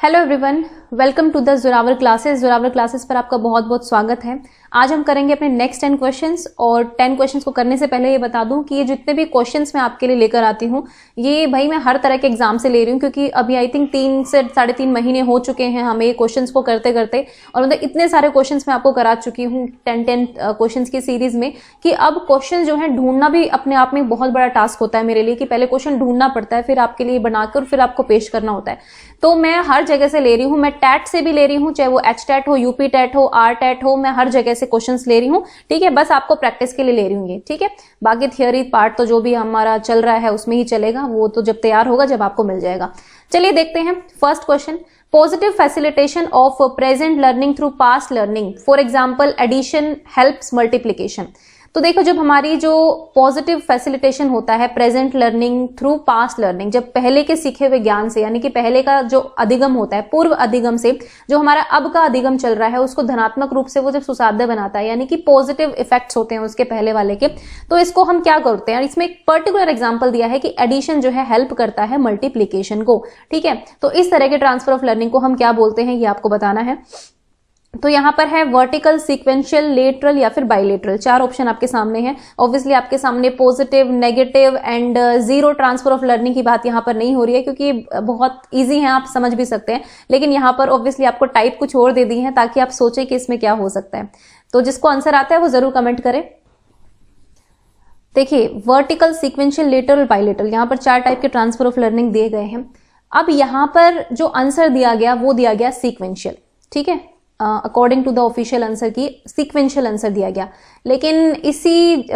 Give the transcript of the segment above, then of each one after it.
Hello everyone, welcome to the Zorawar Classes. Zorawar Classes पर आपका बहुत बहुत स्वागत है। आज हम करेंगे अपने नेक्स्ट 10 क्वेश्चंस और 10 क्वेश्चंस को करने से पहले ये बता दूं कि ये जितने भी क्वेश्चंस मैं आपके लिए लेकर आती हूँ ये भाई मैं हर तरह के एग्जाम से ले रही हूँ, क्योंकि अभी आई थिंक 3 से 3.5 महीने हो चुके हैं हमें क्वेश्चंस को करते करते, और मतलब इतने सारे क्वेश्चंस मैं आपको करा चुकी हूँ 10 क्वेश्चंस की सीरीज में कि अब क्वेश्चन जो है ढूंढना भी अपने आप में बहुत बड़ा टास्क होता है मेरे लिए, कि पहले क्वेश्चन ढूंढना पड़ता है, फिर आपके लिए बनाकर फिर आपको पेश करना होता है। तो मैं हर जगह से ले रही हूँ, मैं टैट से भी ले रही हूँ, चाहे वो HTET हो, यूपी टैट हो, RTET हो, मैं हर जगह से क्वेश्चंस ले रही हूँ। ठीक है, बस आपको प्रैक्टिस के लिए ले रही हूँ ये। ठीक है, बाकी थियोरी पार्ट तो जो भी हमारा चल रहा है उसमें ही चलेगा, वो तो जब तैयार होगा जब आपको मिल जाएगा। चलिए देखते हैं first question. Positive facilitation of present learning through past learning, for example addition helps multiplication. तो देखो, जब हमारी जो पॉजिटिव फैसिलिटेशन होता है present learning through past learning, जब पहले के सीखे हुए ज्ञान से, यानी कि पहले का जो अधिगम होता है, पूर्व अधिगम से जो हमारा अब का अधिगम चल रहा है, उसको धनात्मक रूप से वो जब सुसाध्य बनाता है, यानी कि पॉजिटिव इफेक्ट्स होते हैं उसके पहले वाले के, तो इसको हम क्या करते हैं। इसमें एक पर्टिकुलर एग्जाम्पल दिया है कि एडिशन जो है हेल्प करता है मल्टीप्लीकेशन को। ठीक है, तो इस तरह के ट्रांसफर ऑफ लर्निंग को हम क्या बोलते हैं ये आपको बताना है। तो यहां पर है वर्टिकल, सीक्वेंशियल, लेटरल या फिर बाइलेटरल, 4 ऑप्शन आपके सामने हैं। ऑब्वियसली आपके सामने positive, negative and zero transfer of learning की बात यहां पर नहीं हो रही है, क्योंकि बहुत इजी है, आप समझ भी सकते हैं, लेकिन यहां पर ऑब्वियसली आपको टाइप कुछ और दे दी है ताकि आप सोचें कि इसमें क्या हो सकता है। तो जिसको आंसर आता है वो जरूर कमेंट करें। देखिए, वर्टिकल, सीक्वेंशियल, लेटरल, बाइलेटरल, यहां पर 4 टाइप के ट्रांसफर ऑफ लर्निंग दिए गए हैं। अब यहां पर जो आंसर दिया गया वो दिया गया सीक्वेंशियल। ठीक है, according to the official answer key sequential answer दिया गया, लेकिन इसी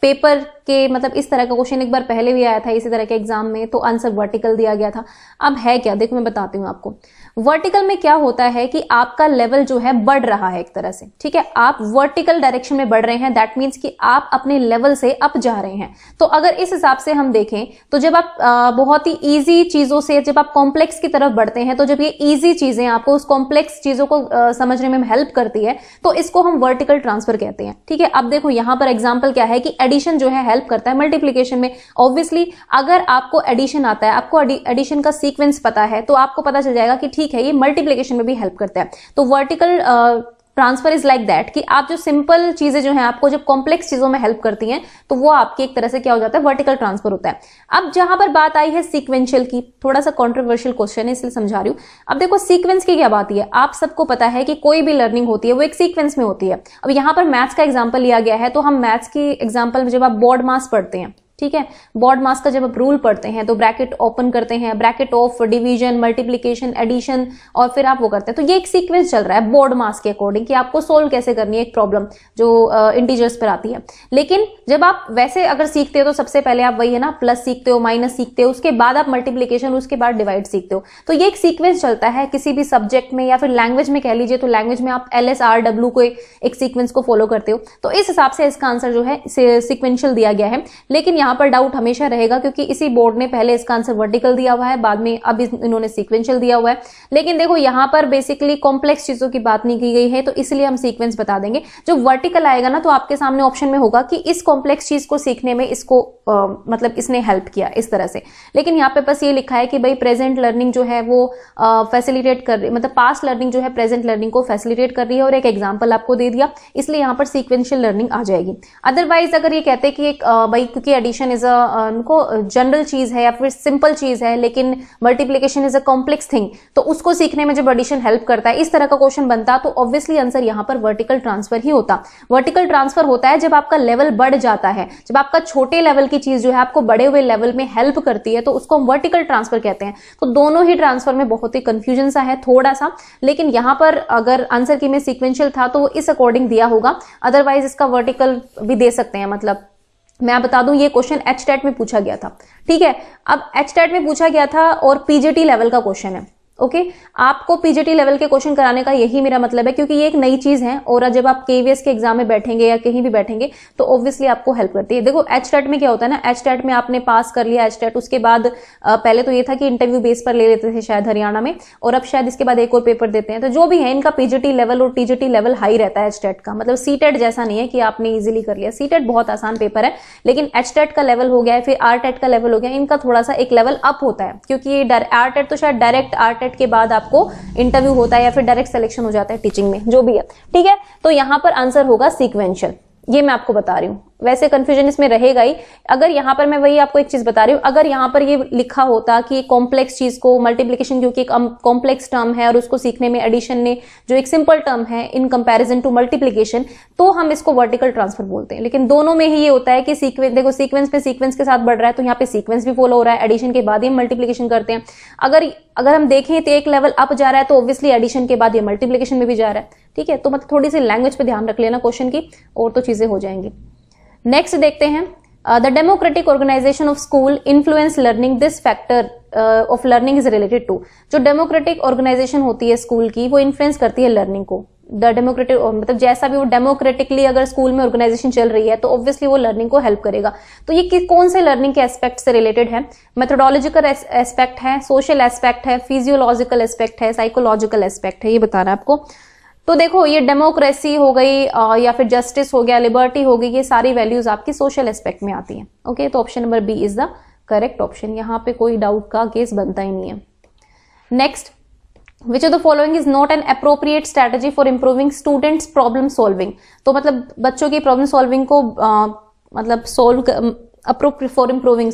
पेपर के मतलब इस तरह का क्वेश्चन एक बार पहले भी आया था इसी तरह के एग्जाम में, तो आंसर वर्टिकल दिया गया था। अब है क्या, देखो मैं बताती हूँ आपको। वर्टिकल में क्या होता है कि आपका लेवल जो है बढ़ रहा है एक तरह से। ठीक है, आप वर्टिकल डायरेक्शन में बढ़ रहे हैं, दैट मीन्स कि आप अपने लेवल से अप जा रहे हैं। तो अगर इस हिसाब से हम देखें तो जब आप बहुत ही इजी चीजों से जब आप कॉम्प्लेक्स की तरफ बढ़ते हैं, तो जब ये इजी चीजें आपको उस कॉम्प्लेक्स चीजों को समझने में हेल्प करती है, तो इसको हम वर्टिकल ट्रांसफर कहते हैं। ठीक है, अब देखो यहां पर एग्जांपल क्या है कि एडिशन जो है हेल्प करता है मल्टीप्लिकेशन में। ऑब्वियसली अगर आपको एडिशन आता है, आपको एडिशन का सीक्वेंस पता है, तो आपको पता चल जाएगा कि ठीक है ये मल्टीप्लिकेशन में भी हेल्प करता है। तो vertical transfer is like that, कि आप जो सिंपल चीजें जो हैं आपको जब कॉम्प्लेक्स चीजों में हेल्प करती हैं, तो वो आपकी एक तरह से क्या हो जाता है, वर्टिकल ट्रांसफर होता है। अब जहां पर बात आई है सीक्वेंशियल की, थोड़ा सा कंट्रोवर्शियल क्वेश्चन है इसलिए समझा रही हूं। अब देखो सीक्वेंस की क्या बात है, आप सबको पता है कि कोई भी लर्निंग होती है वो एक सीक्वेंस में होती है। अब यहां पर मैथ्स का एग्जाम्पल लिया गया है, तो हम मैथ्स की एग्जाम्पल में जब आप बोर्ड मास पढ़ते हैं, ठीक है, बोर्ड मास का जब आप रूल पढ़ते हैं तो ब्रैकेट ओपन करते हैं, bracket of division, multiplication, addition, और फिर आप वो करते हैं। तो ये एक सीक्वेंस चल रहा है बोर्ड मास के अकॉर्डिंग कि आपको सोल्व कैसे करनी है एक प्रॉब्लम जो इंटीजर्स पर आती है। लेकिन जब आप वैसे अगर सीखते हो तो सबसे पहले आप वही है ना, प्लस सीखते हो, माइनस सीखते हो, उसके बाद आप मल्टीप्लिकेशन, उसके बाद डिवाइड सीखते हो। तो ये एक सीक्वेंस चलता है किसी भी सब्जेक्ट में या फिर लैंग्वेज में कह लीजिए, तो लैंग्वेज में आप LSRW को एक सीक्वेंस को फॉलो करते हो। तो इस हिसाब से इसका आंसर जो है सीक्वेंशियल दिया गया है। लेकिन यहां पर डाउट हमेशा रहेगा, क्योंकि इसी बोर्ड ने पहले इसका आंसर वर्टिकल दिया हुआ है, बाद में अब इन्होंने सीक्वेंशियल दिया हुआ है। लेकिन देखो यहां पर बेसिकली कॉम्प्लेक्स चीजों की बात नहीं की गई है, तो इसलिए हम सीक्वेंस बता देंगे। जो वर्टिकल आएगा ना, तो आपके सामने ऑप्शन में होगा कि इस कॉम्प्लेक्स चीज को सीखने में इसको मतलब इसने हेल्प किया इस तरह से। लेकिन यहाँ पे बस ये लिखा है कि भाई प्रेजेंट लर्निंग जो है वो फैसिलिटेट कर रही, मतलब पास्ट लर्निंग जो है प्रेजेंट लर्निंग को फैसिलिटेट कर रही है, और एक एग्जाम्पल आपको दे दिया, इसलिए यहाँ पर सीक्वेंशियल लर्निंग आ जाएगी। अदरवाइज अगर ये कहते हैं कि एक भाई क्योंकि एडिशन इज उनको जनरल चीज है या फिर सिंपल चीज है, लेकिन multiplication is a complex thing, तो उसको सीखने में जब एडिशन हेल्प करता है, इस तरह का क्वेश्चन बनता, तो ऑब्वियसली आंसर यहां पर वर्टिकल ट्रांसफर ही होता। वर्टिकल ट्रांसफर होता है जब आपका लेवल बढ़ जाता है, जब आपका छोटे लेवल की चीज जो है आपको बड़े हुए लेवल में हेल्प करती है, तो उसको हम वर्टिकल ट्रांसफर कहते हैं। तो दोनों ही ट्रांसफर में बहुत ही कंफ्यूजन सा है थोड़ा सा, लेकिन यहां पर अगर आंसर की में सीक्वेंशियल था तो वो इस अकॉर्डिंग दिया होगा, अदरवाइज इसका वर्टिकल भी दे सकते हैं। मतलब मैं बता दूं ये क्वेश्चन HTET में पूछा गया था। ठीक है, अब HTET में पूछा गया था और PGT लेवल का क्वेश्चन है। ओके, आपको PGT लेवल के क्वेश्चन कराने का यही मेरा मतलब है, क्योंकि ये एक नई चीज है, और जब आप KVS के एग्जाम में बैठेंगे या कहीं भी बैठेंगे तो ऑब्वियसली आपको हेल्प करती है। देखो HTET में क्या होता है ना, HTET में आपने पास कर लिया HTET, उसके बाद पहले तो ये था कि इंटरव्यू बेस पर ले लेते थे शायद हरियाणा में, और अब शायद इसके बाद एक और पेपर देते हैं। तो जो भी है इनका PGT लेवल और TGT लेवल हाई रहता है HTET का, मतलब CTET जैसा नहीं है कि आपने इजिली कर लिया। CTET बहुत आसान पेपर है, लेकिन HTET का लेवल हो गया है, फिर RTET का लेवल हो गया, इनका थोड़ा सा एक लेवल अप होता है, क्योंकि RTET तो शायद डायरेक्ट RTET मिनट के बाद आपको इंटरव्यू होता है या फिर डायरेक्ट सिलेक्शन हो जाता है टीचिंग में, जो भी है, ठीक है। तो यहाँ पर आंसर होगा सीक्वेंशियल, ये मैं आपको बता रही हूँ। वैसे कंफ्यूजन इसमें रहेगा ही। अगर यहाँ पर मैं वही आपको एक चीज बता रही हूँ, अगर यहाँ पर ये लिखा होता कि कॉम्प्लेक्स चीज को मल्टीप्लिकेशन, क्योंकि एक कॉम्प्लेक्स टर्म है और उसको सीखने में एडिशन ने जो एक सिंपल टर्म है इन कंपैरिजन टू मल्टीप्लिकेशन, तो हम इसको वर्टिकल ट्रांसफर बोलते हैं। लेकिन दोनों में ही ये होता है कि सीक्वेंस, देखो सीक्वेंस पे सीक्वेंस के साथ बढ़ रहा है तो यहाँ पे सीक्वेंस भी फॉलो हो रहा है, एडिशन के बाद ही हम मल्टीप्लिकेशन करते हैं। अगर हम देखें तो एक लेवल अप जा रहा है तो ऑब्वियसली एडिशन के बाद ये मल्टीप्लिकेशन में भी जा रहा है, ठीक है। तो मतलब थोड़ी सी लैंग्वेज पे ध्यान रख लेना क्वेश्चन की, और तो चीजें हो जाएंगी। नेक्स्ट देखते हैं, the democratic organization of school influence learning, this factor of learning is related to. जो डेमोक्रेटिक ऑर्गेनाइजेशन होती है स्कूल की, वो इन्फ्लुएंस करती है लर्निंग को। द डेमोक्रेटिक मतलब जैसा भी वो डेमोक्रेटिकली अगर स्कूल में ऑर्गेनाइजेशन चल रही है तो ऑब्वियसली वो लर्निंग को हेल्प करेगा। तो ये कौन से लर्निंग के एस्पेक्ट से रिलेटेड है? मेथोडोलॉजिकल एस्पेक्ट है, सोशल एस्पेक्ट है, फिजियोलॉजिकल एस्पेक्ट है, साइकोलॉजिकल एस्पेक्ट है, ये बताना है आपको। तो देखो ये डेमोक्रेसी हो गई या फिर जस्टिस हो गया, लिबर्टी हो गई, ये सारी वैल्यूज आपकी सोशल एस्पेक्ट में आती हैं। ओके, तो option number B is the correct option, यहाँ पे कोई डाउट का केस बनता ही नहीं है। Next, which of the following is not an appropriate strategy for improving students problem solving. तो मतलब बच्चों की प्रॉब्लम सॉल्विंग को मतलब फॉर इम्प्रूविंग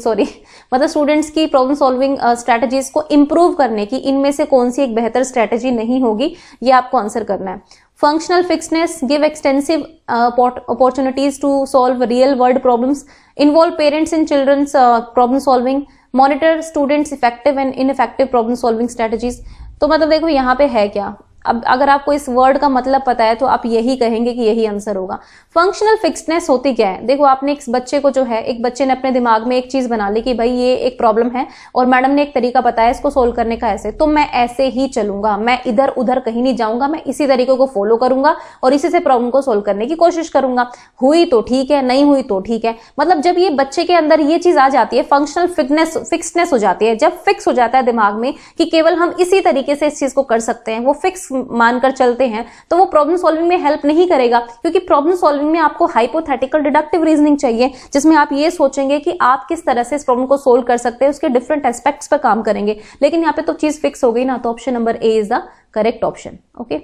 मतलब स्टूडेंट्स की प्रॉब्लम सॉल्विंग स्ट्रेटजीज को इंप्रूव करने की इनमें से कौन सी एक बेहतर स्ट्रेटजी नहीं होगी, ये आपको आंसर करना है। Functional fixedness, give extensive opportunities to solve real world problems, involve parents in children's problem solving, monitor students effective and ineffective problem solving strategies. तो मतलब देखो यहाँ पे है क्या, अब अगर आपको इस वर्ड का मतलब पता है तो आप यही कहेंगे कि यही आंसर होगा। फंक्शनल फिक्सनेस होती क्या है? देखो आपने एक बच्चे को जो है, एक बच्चे ने अपने दिमाग में एक चीज बना ली कि भाई ये एक प्रॉब्लम है और मैडम ने एक तरीका बताया इसको सोल्व करने का ऐसे, तो मैं ऐसे ही चलूंगा, मैं इधर उधर कहीं नहीं जाऊंगा, मैं इसी तरीके को फॉलो करूंगा और इसी से प्रॉब्लम को सोल्व करने की कोशिश करूंगा। हुई तो ठीक है, नहीं हुई तो ठीक है। मतलब जब ये बच्चे के अंदर ये चीज आ जाती है, फंक्शनल फिक्सनेस हो जाती है, जब फिक्स हो जाता है दिमाग में कि केवल हम इसी तरीके से इस चीज को कर सकते हैं, वो फिक्स मानकर चलते हैं, तो वो प्रॉब्लम सॉल्विंग में हेल्प नहीं करेगा। क्योंकि प्रॉब्लम सॉल्विंग में आपको हाइपोथेटिकल डिडक्टिव रीजनिंग चाहिए, जिसमें आप ये सोचेंगे कि आप किस तरह से इस प्रॉब्लम को सोल्व कर सकते हैं, उसके डिफरेंट एस्पेक्ट्स पर काम करेंगे। लेकिन यहाँ पे तो चीज फिक्स हो गई ना, तो option number A is the correct option. Okay,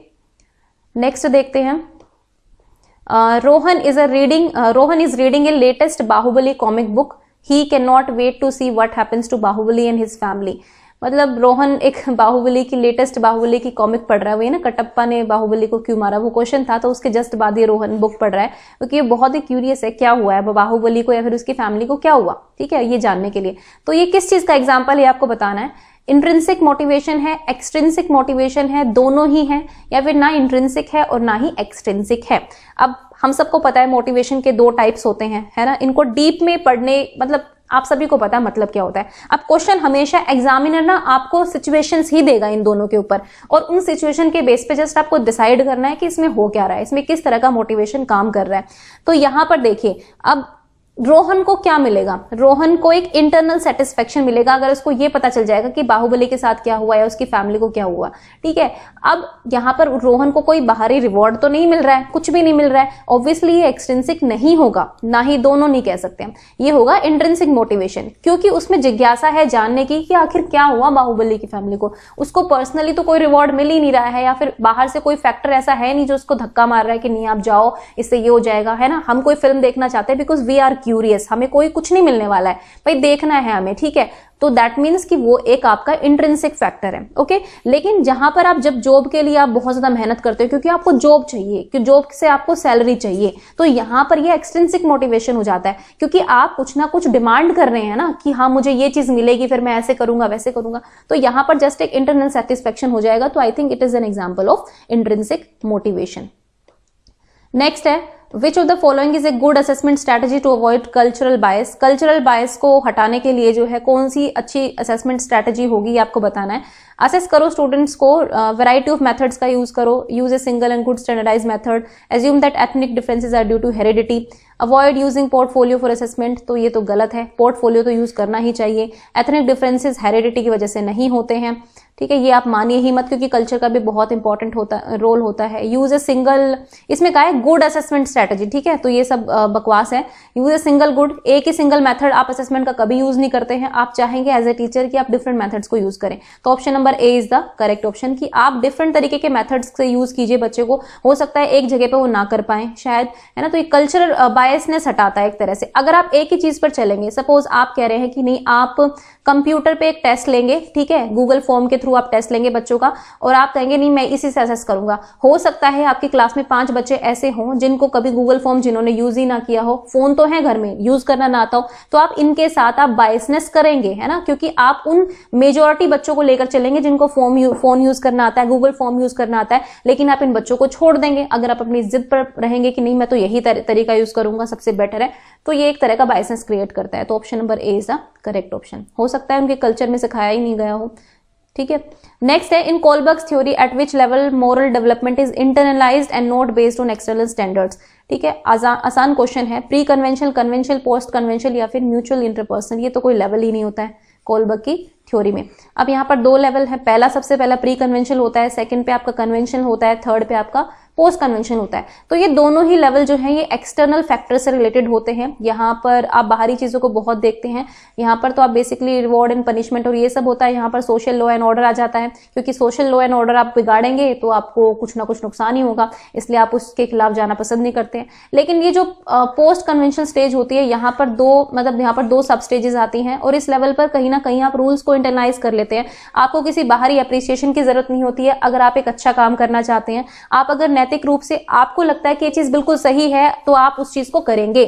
next देखते हैं, Rohan is reading a latest Baahubali comic book, he can not wait to see what happens to Baahubali and his family. मतलब रोहन एक लेटेस्ट बाहुबली की कॉमिक पढ़ रहा है, वही ना कटप्पा ने बाहुबली को क्यों मारा, वो क्वेश्चन था, तो उसके जस्ट बाद ये रोहन बुक पढ़ रहा है क्योंकि ये बहुत ही क्यूरियस है क्या हुआ है बाहुबली को या फिर उसकी फैमिली को क्या हुआ, ठीक है, ये जानने के लिए। तो ये किस चीज का एग्जाम्पल है आपको बताना है। इंट्रिंसिक मोटिवेशन है, एक्सट्रिंसिक मोटिवेशन है, दोनों ही है, या फिर ना इंट्रिंसिक है और ना ही एक्सट्रिंसिक है। अब हम सबको पता है मोटिवेशन के दो टाइप्स होते हैं, है ना। इनको डीप में पढ़ने, मतलब आप सभी को पता है मतलब क्या होता है। अब क्वेश्चन हमेशा एग्जामिनर ना आपको सिचुएशंस ही देगा इन दोनों के ऊपर, और उन सिचुएशन के बेस पे जस्ट आपको डिसाइड करना है कि इसमें हो क्या रहा है, इसमें किस तरह का मोटिवेशन काम कर रहा है। तो यहां पर देखिए, अब रोहन को क्या मिलेगा, रोहन को एक इंटरनल सेटिस्फेक्शन मिलेगा अगर उसको ये पता चल जाएगा कि बाहुबली के साथ क्या हुआ या उसकी फैमिली को क्या हुआ, ठीक है। अब यहाँ पर रोहन को कोई बाहरी रिवॉर्ड तो नहीं मिल रहा है, कुछ भी नहीं मिल रहा है, ऑब्वियसली ये एक्सट्रिंसिक नहीं होगा, ना ही दोनों नहीं कह सकते हम, ये होगा इंट्रिंसिक मोटिवेशन, क्योंकि उसमें जिज्ञासा है जानने की कि आखिर क्या हुआ बाहुबली की फैमिली को। उसको पर्सनली तो कोई रिवॉर्ड मिल ही नहीं रहा है, या फिर बाहर से कोई फैक्टर ऐसा है नहीं जो उसको धक्का मार रहा है कि नहीं आप जाओ इससे ये हो जाएगा, है ना। हम कोई फिल्म देखना चाहते हैं बिकॉज वी आर क्यूरियस, हमें कोई कुछ नहीं मिलने वाला है, भाई देखना है हमें, ठीक है। तो दैट मीन्स कि वो एक आपका इंट्रिंसिक फैक्टर है, ओके। लेकिन जहां पर आप जब जॉब के लिए आप बहुत ज्यादा मेहनत करते हो क्योंकि आपको जॉब चाहिए, कि जॉब से आपको सैलरी चाहिए, तो यहां पर ये एक्सट्रिंसिक मोटिवेशन हो जाता है, क्योंकि आप कुछ ना कुछ डिमांड कर रहे हैं ना कि हाँ मुझे ये चीज मिलेगी, फिर मैं ऐसे करूंगा वैसे करूंगा, तो यहां पर जस्ट एक इंटरनल सेटिस्फेक्शन हो जाएगा। तो I think it is an example of intrinsic motivation. Next है, which of the following is a good assessment strategy to avoid cultural bias. Cultural bias को हटाने के लिए जो है कौन सी अच्छी असेसमेंट स्ट्रैटेजी होगी आपको बताना है। असेस करो स्टूडेंट्स को, वैरायटी ऑफ मेथड्स का यूज करो, use a single and good standardize method, assume that ethnic differences are due to heredity, avoid using portfolio for assessment, तो ये तो गलत है, पोर्टफोलियो तो यूज करना ही चाहिए। एथनिक डिफरेंसेस हेरिडिटी की वजह से नहीं होते हैं, ठीक है, ये आप मानिए ही मत, क्योंकि कल्चर का भी बहुत इंपॉर्टेंट रोल होता है। यूज ए सिंगल, इसमें कहा है गुड असेसमेंट स्ट्रेटेजी, ठीक है, तो ये सब बकवास है। यूज ए सिंगल गुड, एक ही सिंगल मेथड आप असेसमेंट का कभी यूज नहीं करते हैं। आप चाहेंगे एज ए टीचर कि आप डिफरेंट मेथड्स को यूज करें, तो option number A is the correct option, कि आप डिफरेंट तरीके के मेथड्स से यूज कीजिए बच्चे को। हो सकता है एक जगह पे वो ना कर पाए शायद, है ना, तो ये कल्चरल बायसनेस हटाता है एक तरह से। अगर आप एक ही चीज पर चलेंगे, सपोज आप कह रहे हैं कि नहीं आप कंप्यूटर पे एक टेस्ट लेंगे, ठीक है, गूगल फॉर्म के थ्रू आप टेस्ट लेंगे बच्चों का, और आप कहेंगे नहीं मैं इसी से असेस करूंगा। हो सकता है आपकी क्लास में 5 बच्चे ऐसे हों जिनको कभी गूगल फॉर्म जिन्होंने यूज ही ना किया हो, फोन तो है घर में, यूज करना ना आता हो, तो आप इनके साथ आप बायसनेस करेंगे, है ना, क्योंकि आप उन मेजॉरिटी बच्चों को लेकर चलेंगे जिनको फोन यूज करना आता है, गूगल फॉर्म यूज करना आता है, लेकिन आप इन बच्चों को छोड़ देंगे अगर आप अपनी जिद पर रहेंगे कि नहीं मैं तो यही तरीका यूज करूंगा, सबसे बेटर है, तो ये एक तरह का बायसनेस क्रिएट करता है। तो option number A is the correct option. हो सकता है उनके कल्चर में सिखाया ही नहीं गया हो, ठीक है। नेक्स्ट है in Kohlberg's theory at which level moral development is internalised and not based on external standards, ठीक है, आसान क्वेश्चन है। Pre conventional, conventional, post conventional या फिर म्यूचुअल इंटरपर्सनल, ये तो कोई लेवल ही नहीं होता है कोलबर्ग की थ्योरी में। अब यहाँ पर 2 लेवल है, पहला सबसे पहला प्री कन्वेंशनल होता है, सेकंड पे आपका कन्वेंशनल होता है, थर्ड पे आपका पोस्ट कन्वेंशन होता है। तो ये दोनों ही लेवल जो है ये एक्सटर्नल फैक्टर से रिलेटेड होते हैं। यहाँ पर आप बाहरी चीजों को बहुत देखते हैं, यहाँ पर तो आप बेसिकली रिवॉर्ड एंड पनिशमेंट और ये सब होता है, यहाँ पर सोशल लॉ एंड ऑर्डर आ जाता है, क्योंकि सोशल लॉ एंड ऑर्डर आप बिगाड़ेंगे तो आपको कुछ ना कुछ नुकसान ही होगा, इसलिए आप उसके खिलाफ जाना पसंद नहीं करते हैं। लेकिन ये जो पोस्ट कन्वेंशन स्टेज होती है, यहाँ पर दो सब स्टेजेस आती हैं, और इस लेवल पर कहीं ना कहीं आप रूल्स को इंटरनाइज कर लेते हैं। आपको किसी बाहरी अप्रिसिएशन की जरूरत नहीं होती है। अगर आप एक अच्छा काम करना चाहते हैं, आप अगर नैतिक रूप से आपको लगता है कि ये चीज बिल्कुल सही है, तो आप उस चीज को करेंगे।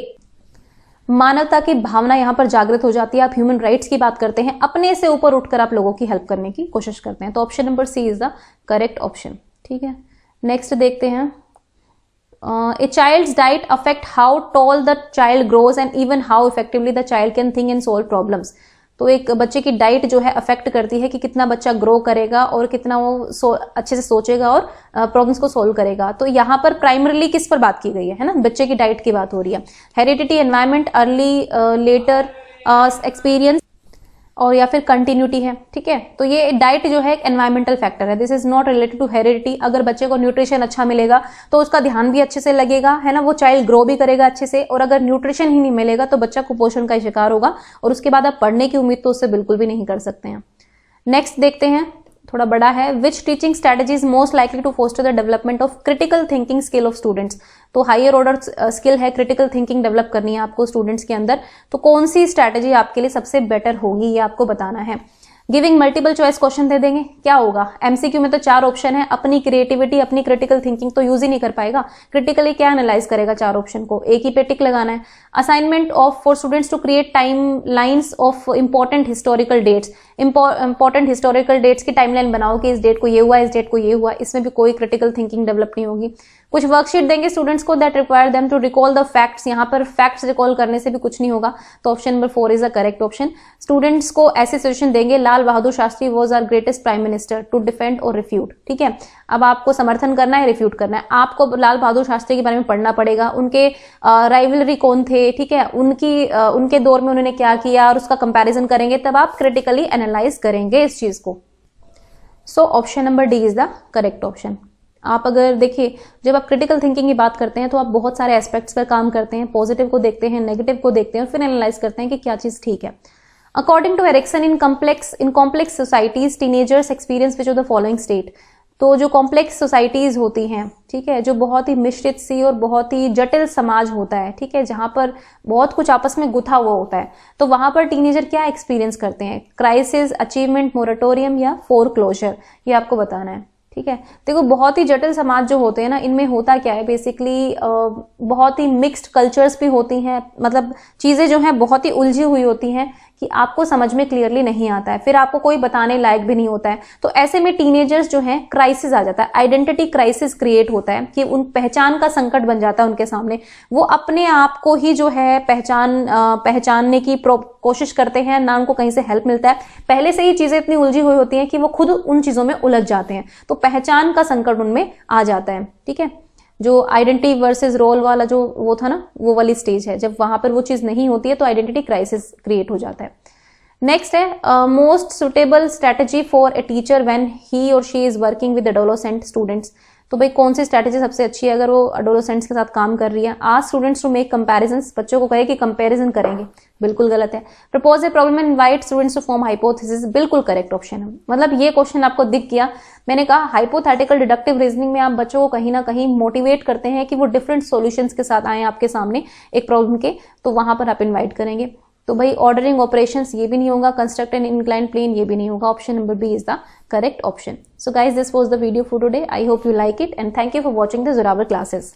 मानवता की भावना यहां पर जागृत हो जाती है। आप ह्यूमन राइट्स की बात करते हैं, अपने से ऊपर उठकर आप लोगों की हेल्प करने की कोशिश करते हैं। तो option number C is the correct option, ठीक है। नेक्स्ट देखते हैं, a child's diet affect how tall the child grows and even how effectively the child can think and solve problems। तो एक बच्चे की डाइट जो है अफेक्ट करती है कि कितना बच्चा ग्रो करेगा और कितना वो अच्छे से सोचेगा और प्रॉब्लम्स को सोल्व करेगा। तो यहाँ पर प्राइमरीली किस पर बात की गई है ना, बच्चे की डाइट की बात हो रही है। Heredity, environment, early later experience और या फिर कंटिन्यूटी है, ठीक है। तो ये डाइट जो है एक एनवायरमेंटल फैक्टर है, this is not related to heredity. अगर बच्चे को न्यूट्रिशन अच्छा मिलेगा तो उसका ध्यान भी अच्छे से लगेगा, है ना, वो चाइल्ड ग्रो भी करेगा अच्छे से। और अगर न्यूट्रिशन ही नहीं मिलेगा तो बच्चा कुपोषण का शिकार होगा, और उसके बाद आप पढ़ने की उम्मीद तो उससे बिल्कुल भी नहीं कर सकते हैं। नेक्स्ट देखते हैं, थोड़ा बड़ा है, which teaching strategy is most likely to foster the development of critical thinking skill of students. तो हायर ऑर्डर स्किल है, क्रिटिकल थिंकिंग डेवलप करनी है आपको स्टूडेंट्स के अंदर, तो कौन सी स्ट्रेटेजी आपके लिए सबसे बेटर होगी ये आपको बताना है। गिविंग मल्टीपल चॉइस क्वेश्चन दे देंगे, क्या होगा, एमसीक्यू में तो 4 ऑप्शन है, अपनी क्रिएटिविटी अपनी क्रिटिकल थिंकिंग तो यूज ही नहीं कर पाएगा, क्रिटिकली क्या एनालाइज करेगा 4 ऑप्शन को, एक ही पे टिक लगाना है। Assignment of for students to create time lines of important historical dates, important historical dates की टाइमलाइन बनाओ कि इस डेट को ये हुआ, इस डेट को ये हुआ, इसमें भी कोई क्रिटिकल थिंकिंग डेवलप नहीं होगी। कुछ वर्कशीट देंगे स्टूडेंट्स को that require them to recall the facts, यहाँ पर फैक्ट्स रिकॉल करने से भी कुछ नहीं होगा, तो option number 4 is the correct option. Students को ऐसे सजेशन देंगे, Lal Bahadur Shastri was our greatest prime minister, to defend और रिफ्यूट, ठीक है। अब आपको समर्थन करना है, रिफ्यूट करना है, आपको लाल बहादुर शास्त्री के बारे में पढ़ना पड़ेगा, उनके राइवलरी कौन थे, ठीक है, उनके दौर में उन्होंने क्या किया और उसका कंपैरिजन करेंगे, तब आप क्रिटिकली एनालाइज करेंगे इस चीज को। So option number D is the correct option. आप अगर देखिए, जब आप क्रिटिकल थिंकिंग की बात करते हैं तो आप बहुत सारे एस्पेक्ट्स पर काम करते हैं, पॉजिटिव को देखते हैं, नेगेटिव को देखते हैं, और फिर एनालाइज करते हैं कि क्या चीज ठीक है। According to Erikson, in complex societies teenagers experience which of the following state. तो जो कॉम्प्लेक्स सोसाइटीज होती हैं, ठीक है, जो बहुत ही मिश्रित सी और बहुत ही जटिल समाज होता है, ठीक है, जहां पर बहुत कुछ आपस में गुथा हुआ होता है, तो वहां पर टीनेजर क्या एक्सपीरियंस करते हैं, क्राइसिस, अचीवमेंट, मोरेटोरियम या फोरक्लोजर, ये आपको बताना है, ठीक है। देखो बहुत ही जटिल समाज जो होते हैं ना, इनमें होता क्या है बेसिकली, बहुत ही मिक्स्ड कल्चर्स भी होती हैं, मतलब चीजें जो हैं बहुत ही उलझी हुई होती हैं कि आपको समझ में क्लियरली नहीं आता है, फिर आपको कोई बताने लायक भी नहीं होता है। तो ऐसे में टीनेजर्स जो हैं क्राइसिस आ जाता है, आइडेंटिटी क्राइसिस क्रिएट होता है कि उन पहचान का संकट बन जाता है उनके सामने। वो अपने आप को ही जो है पहचानने की कोशिश करते हैं, ना उनको कहीं से हेल्प मिलता है, पहले से ही चीजें इतनी उलझी हुई होती हैं कि वो खुद उन चीजों में उलझ जाते हैं, तो पहचान का संकट उनमें आ जाता है, ठीक है। जो आइडेंटिटी वर्सेस रोल वाला जो वो था ना, वो वाली स्टेज है। जब वहां पर वो चीज नहीं होती है तो आइडेंटिटी क्राइसिस क्रिएट हो जाता है। नेक्स्ट है most suitable strategy for a teacher when he or she is working with adolescent students. तो भाई कौन सी स्ट्रेटेजी सबसे अच्छी है अगर वो एडोलेसेंट्स के साथ काम कर रही है? Ask students to make comparisons, बच्चों को कहे कि कंपैरिजन करेंगे, बिल्कुल गलत है। Propose a problem and invite students to form hypothesis, बिल्कुल करेक्ट ऑप्शन है। मतलब ये क्वेश्चन आपको दिख गया, मैंने कहा हाइपोथेटिकल डिडक्टिव रीजनिंग में आप बच्चों को कहीं ना कहीं मोटिवेट करते हैं कि वो डिफरेंट सॉल्यूशंस के साथ आए आपके सामने एक प्रॉब्लम के, तो वहां पर आप इन्वाइट करेंगे। तो भाई ऑर्डरिंग ऑपरेशंस ये भी नहीं होगा, कंस्ट्रक्ट एन इंक्लाइन प्लेन ये भी नहीं होगा, option number B is the correct option. So guys, this was the video for today. I hope you like it and thank you for watching the Zorawar classes.